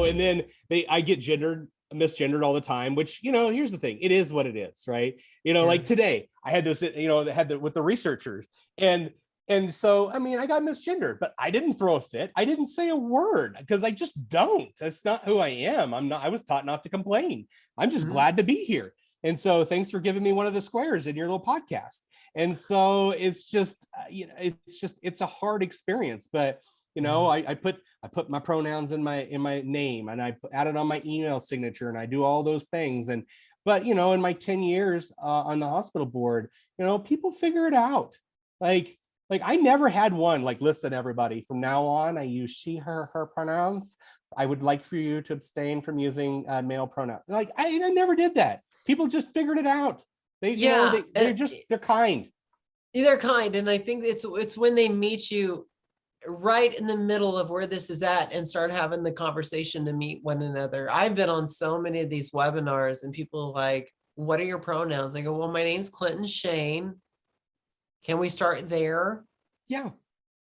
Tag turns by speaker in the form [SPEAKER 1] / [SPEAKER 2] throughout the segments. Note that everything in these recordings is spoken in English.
[SPEAKER 1] and then I get misgendered all the time, which, here's the thing. It is what it is, right? Like today I had this, with the researchers, and so, I got misgendered, but I didn't throw a fit. I didn't say a word because I just don't. That's not who I am. I was taught not to complain. I'm just glad to be here. And so thanks for giving me one of the squares in your little podcast. And so it's just, it's a hard experience, but I put my pronouns in my name, and I add it on my email signature, and I do all those things. But in my 10 years on the hospital board, people figure it out. Like I never had one like, listen, everybody, from now on, I use she, her pronouns. I would like for you to abstain from using male pronouns. Like I never did that. People just figured it out. They're kind.
[SPEAKER 2] They're kind. And I think it's when they meet you right in the middle of where this is at and start having the conversation to meet one another. I've been on so many of these webinars and people are like, what are your pronouns? They go, well, my name's Clinton Shane. Can we start there?
[SPEAKER 1] Yeah.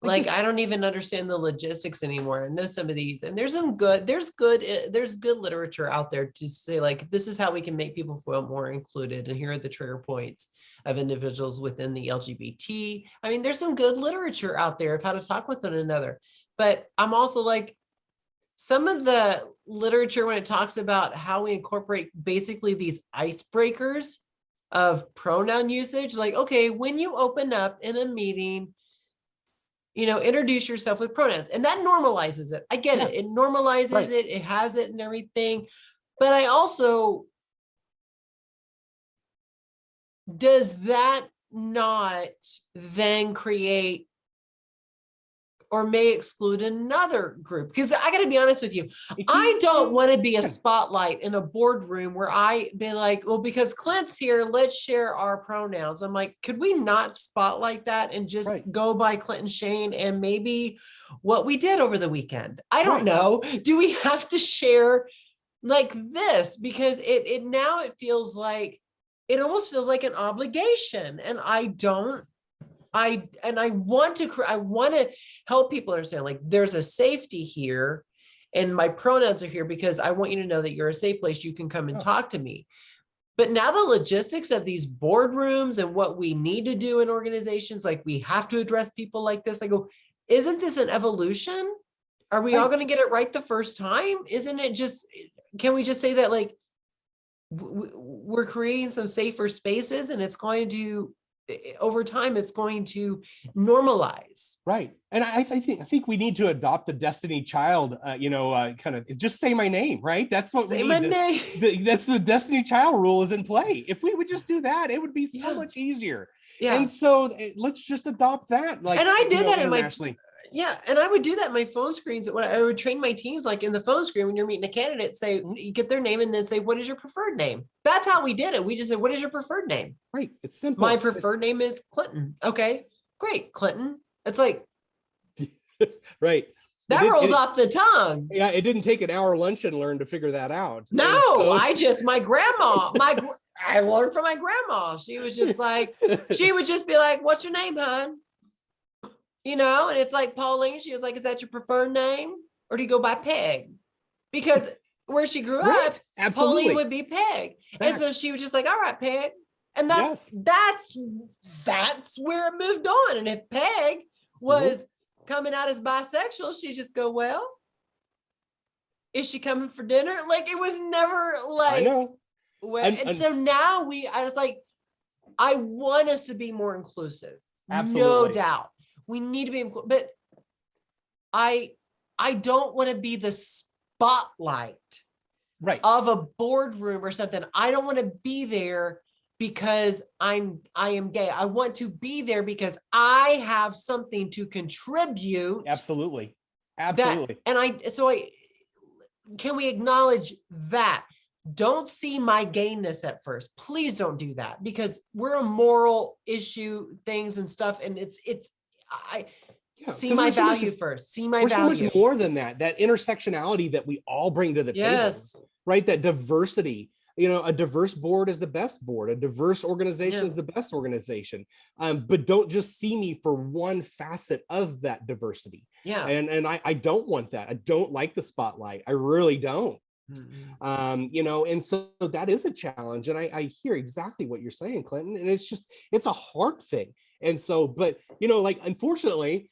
[SPEAKER 2] Like I don't even understand the logistics anymore. I know some of these, and there's good literature out there to say like, this is how we can make people feel more included. And here are the trigger points of individuals within the LGBT. There's some good literature out there of how to talk with one another. But I'm also like, some of the literature when it talks about how we incorporate basically these icebreakers of pronoun usage, like, okay, when you open up in a meeting, introduce yourself with pronouns, and that normalizes it. I get it. It normalizes it. It has it and everything. But I also, does that not then create or may exclude another group? Because I got to be honest with you, I don't want to be a spotlight in a boardroom where I be like, well, because Clint's here, let's share our pronouns. I'm like, could we not spotlight that and just go by Clinton Shane and maybe what we did over the weekend? I don't know. Do we have to share like this? Because it now it feels like, it almost feels like an obligation. And I want to help people understand, like, there's a safety here and my pronouns are here because I want you to know that you're a safe place. You can come and talk to me. But now the logistics of these boardrooms and what we need to do in organizations, like we have to address people like this. I go, isn't this an evolution? Are we all going to get it right the first time? Isn't it just, can we just say that like we're creating some safer spaces and it's going to, over time, it's going to normalize.
[SPEAKER 1] Right. And I think we need to adopt the Destiny Child, kind of just say my name, right? That's what
[SPEAKER 2] say we need. My
[SPEAKER 1] name. That's the Destiny Child rule is in play. If we would just do that, it would be so much easier. Yeah. And so let's just adopt that. Like,
[SPEAKER 2] and I did that internationally. And I would do that in my phone screens. When I would train my teams, like in the phone screen, when you're meeting a candidate, say, you get their name and then say, what is your preferred name? That's how we did it. We just said, what is your preferred name?
[SPEAKER 1] Right. It's simple.
[SPEAKER 2] My preferred name is Clinton. Okay, great. Clinton. It's like,
[SPEAKER 1] right.
[SPEAKER 2] That rolls off the tongue.
[SPEAKER 1] Yeah. It didn't take an hour lunch and learn to figure that out.
[SPEAKER 2] No, my grandma, I learned from my grandma. She was just like, she would just be like, what's your name, hon? And it's like Pauline, she was like, is that your preferred name? Or do you go by Peg? Because where she grew up,
[SPEAKER 1] absolutely.
[SPEAKER 2] Pauline would be Peg. And so she was just like, all right, Peg. And that's where it moved on. And if Peg was coming out as bisexual, she'd just go, well, is she coming for dinner? Like, it was never like,
[SPEAKER 1] I know.
[SPEAKER 2] Well, and so now I was like, I want us to be more inclusive.
[SPEAKER 1] Absolutely.
[SPEAKER 2] No doubt. We need to be, but I don't want to be the spotlight of a boardroom or something. I don't want to be there because I am gay. I want to be there because I have something to contribute.
[SPEAKER 1] Absolutely.
[SPEAKER 2] Can we acknowledge that? Don't see my gayness at first. Please don't do that, because we're a moral issue, things and stuff. And see my value first. See my value.
[SPEAKER 1] So much more than that intersectionality that we all bring to the table, right? That diversity. a diverse board is the best board. A diverse organization is the best organization. But don't just see me for one facet of that diversity.
[SPEAKER 2] Yeah.
[SPEAKER 1] And I don't want that. I don't like the spotlight. I really don't. And so that is a challenge. And I hear exactly what you're saying, Clinton. And it's a hard thing. And so, but, like, unfortunately,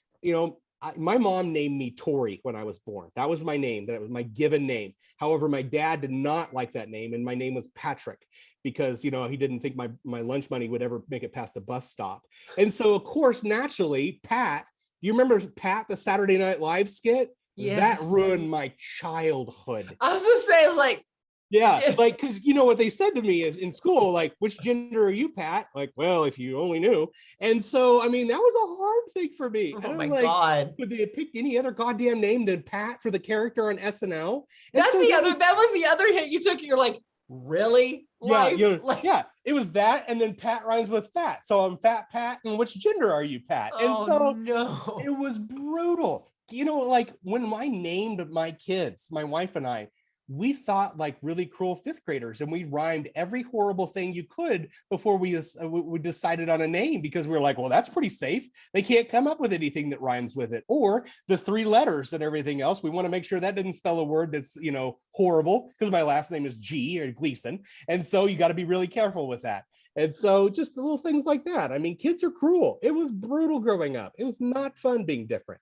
[SPEAKER 1] my mom named me Tori when I was born. That was my name. That was my given name. However, my dad did not like that name, and my name was Patrick because he didn't think my lunch money would ever make it past the bus stop. And so, of course, naturally, Pat. Do you remember Pat, the Saturday Night Live skit?
[SPEAKER 2] Yes.
[SPEAKER 1] That ruined my childhood.
[SPEAKER 2] I was just saying, I was like,
[SPEAKER 1] yeah, like, because what they said to me in school, like, which gender are you, Pat? Like, well, if you only knew. And so, I mean, that was a hard thing for me.
[SPEAKER 2] oh my God.
[SPEAKER 1] Could they have picked any other goddamn name than Pat for the character on SNL? And
[SPEAKER 2] That's
[SPEAKER 1] so
[SPEAKER 2] that was the other hit you took. And you're like, really?
[SPEAKER 1] Yeah, yeah, it was that, and then Pat rhymes with fat. So I'm Fat Pat, and which gender are you, Pat? And so
[SPEAKER 2] no.
[SPEAKER 1] it was brutal. Like when I named my kids, my wife and I, we thought like really cruel fifth graders, and we rhymed every horrible thing you could before we decided on a name, because we were like, well, that's pretty safe. They can't come up with anything that rhymes with it, or the 3 letters and everything else. We want to make sure that didn't spell a word that's horrible, because my last name is G or Gleason, and so you got to be really careful with that. And so just the little things like that. I mean, kids are cruel. It was brutal growing up. It was not fun being different.